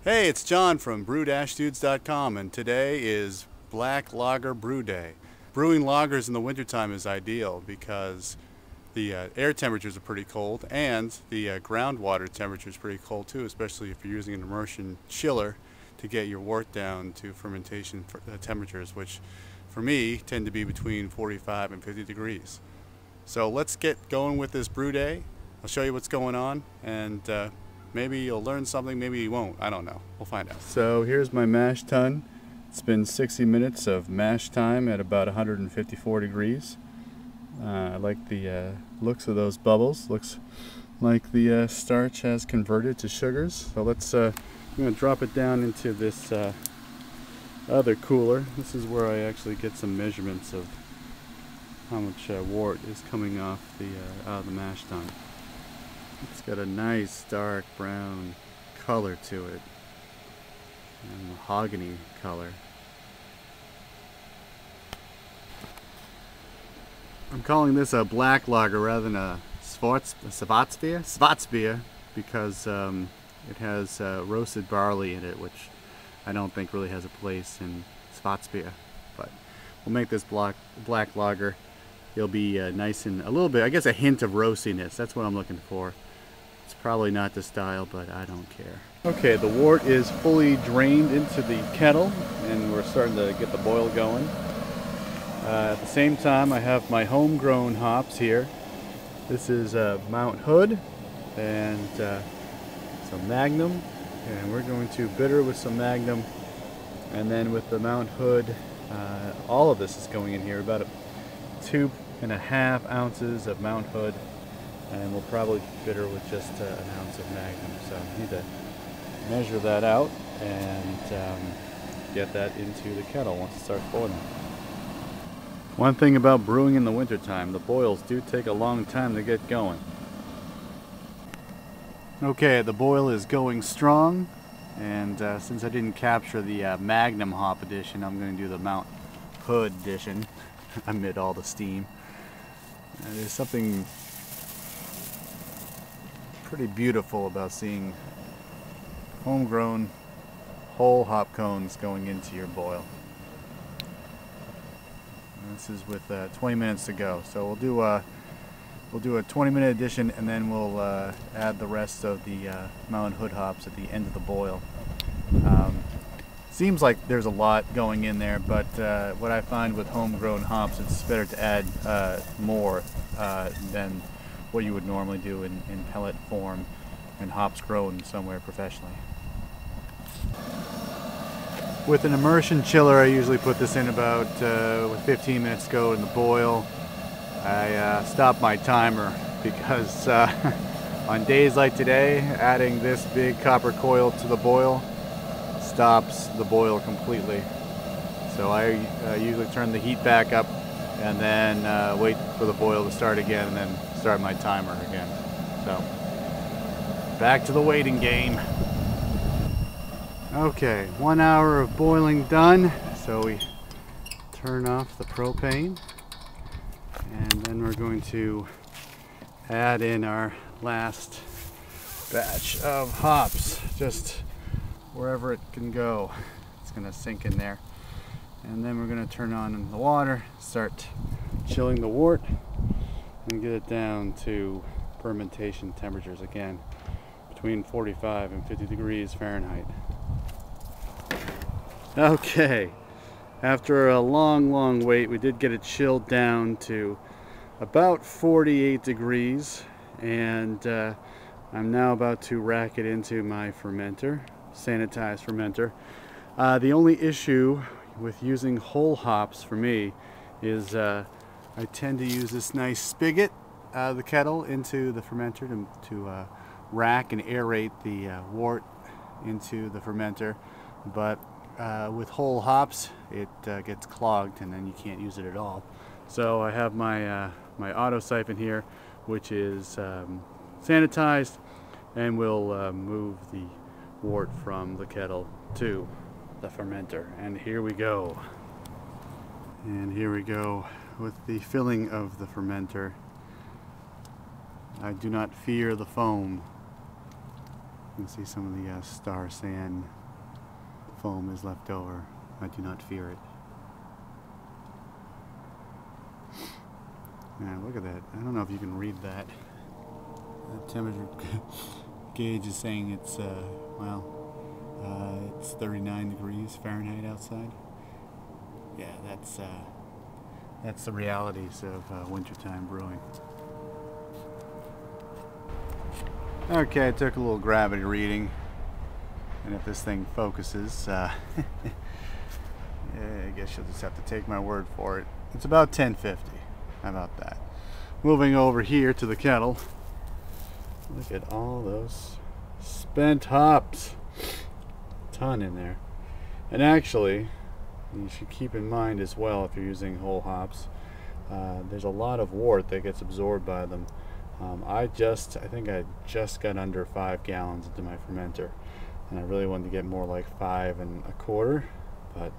Hey, it's John from brew-dudes.com, and today is Black Lager Brew Day. Brewing lagers in the wintertime is ideal because the air temperatures are pretty cold and the groundwater temperature is pretty cold too, especially if you're using an immersion chiller to get your wort down to fermentation temperatures, which for me tend to be between 45 and 50 degrees. So let's get going with this brew day. I'll show you what's going on, and maybe you'll learn something, maybe you won't. I don't know. We'll find out. So here's my mash tun. It's been 60 minutes of mash time at about 154 degrees. I like the looks of those bubbles. Looks like the starch has converted to sugars. So let's, I'm going to drop it down into this other cooler. This is where I actually get some measurements of how much wort is coming off the out of the mash tun. It's got a nice dark brown color to it, and mahogany color. I'm calling this a black lager rather than a Schwarzbier because it has roasted barley in it, which I don't think really has a place in Schwarzbier. But we'll make this black lager. It'll be nice and a little bit, I guess, a hint of roastiness. That's what I'm looking for. It's probably not the style, but I don't care. Okay, the wort is fully drained into the kettle, and we're starting to get the boil going. At the same time, I have my homegrown hops here. This is Mount Hood and some Magnum, and we're going to bitter with some Magnum, and then with the Mount Hood, all of this is going in here, about 2.5 ounces of Mount Hood. And we'll probably bitter with just an ounce of Magnum. So I need to measure that out and get that into the kettle once it starts boiling. One thing about brewing in the wintertime, the boils do take a long time to get going. Okay, the boil is going strong, and since I didn't capture the Magnum hop edition, I'm going to do the Mount Hood edition amid all the steam. There's something pretty beautiful about seeing homegrown whole hop cones going into your boil. And this is with 20 minutes to go, so we'll do a 20-minute addition, and then we'll add the rest of the Mount Hood hops at the end of the boil. Seems like there's a lot going in there, but what I find with homegrown hops, it's better to add more than what you would normally do in pellet form and hops grown somewhere professionally. With an immersion chiller, I usually put this in about with 15 minutes to go in the boil. I stop my timer because on days like today, adding this big copper coil to the boil stops the boil completely. So I usually turn the heat back up and then wait for the boil to start again, and then start my timer again. So back to the waiting game. Okay, 1 hour of boiling done. So we turn off the propane, and then we're going to add in our last batch of hops, just wherever it can go. It's going to sink in there. And then we're going to turn on the water, start chilling the wort, and get it down to fermentation temperatures again, between 45 and 50 degrees Fahrenheit. Okay, after a long wait, we did get it chilled down to about 48 degrees, and I'm now about to rack it into my fermenter, sanitized fermenter. The only issue with using whole hops for me is I tend to use this nice spigot out of the kettle into the fermenter to rack and aerate the wort into the fermenter, but with whole hops it gets clogged and then you can't use it at all. So I have my my auto siphon here, which is sanitized, and we'll move the wort from the kettle to the fermenter. And here we go. And here we go with the filling of the fermenter. I do not fear the foam. You can see some of the star sand foam is left over. I do not fear it. Yeah, look at that. I don't know if you can read that. The temperature gauge is saying it's, it's 39 degrees Fahrenheit outside. Yeah, that's the realities of wintertime brewing. Okay, I took a little gravity reading, and if this thing focuses, yeah, I guess you'll just have to take my word for it. It's about 1050. How about that? Moving over here to the kettle. Look at all those spent hops. Ton in there. And actually, you should keep in mind as well, if you're using whole hops, there's a lot of wort that gets absorbed by them. I think I just got under 5 gallons into my fermenter, and I really wanted to get more like 5 1/4, but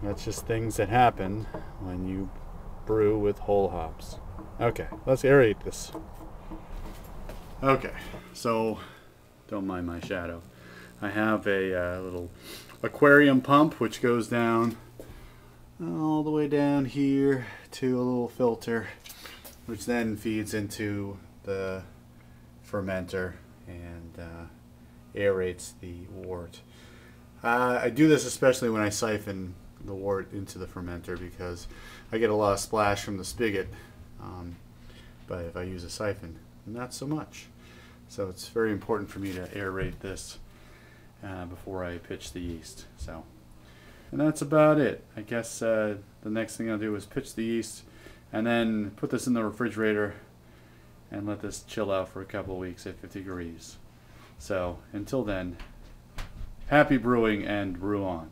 that's just things that happen when you brew with whole hops. Okay, let's aerate this. Okay, so don't mind my shadow. I have a little aquarium pump which goes down all the way down here to a little filter, which then feeds into the fermenter and aerates the wort. I do this especially when I siphon the wort into the fermenter because I get a lot of splash from the spigot, but if I use a siphon, not so much. So it's very important for me to aerate this before I pitch the yeast. So, and that's about it. I guess the next thing I'll do is pitch the yeast and then put this in the refrigerator and let this chill out for a couple of weeks at 50 degrees. So until then, happy brewing and brew on.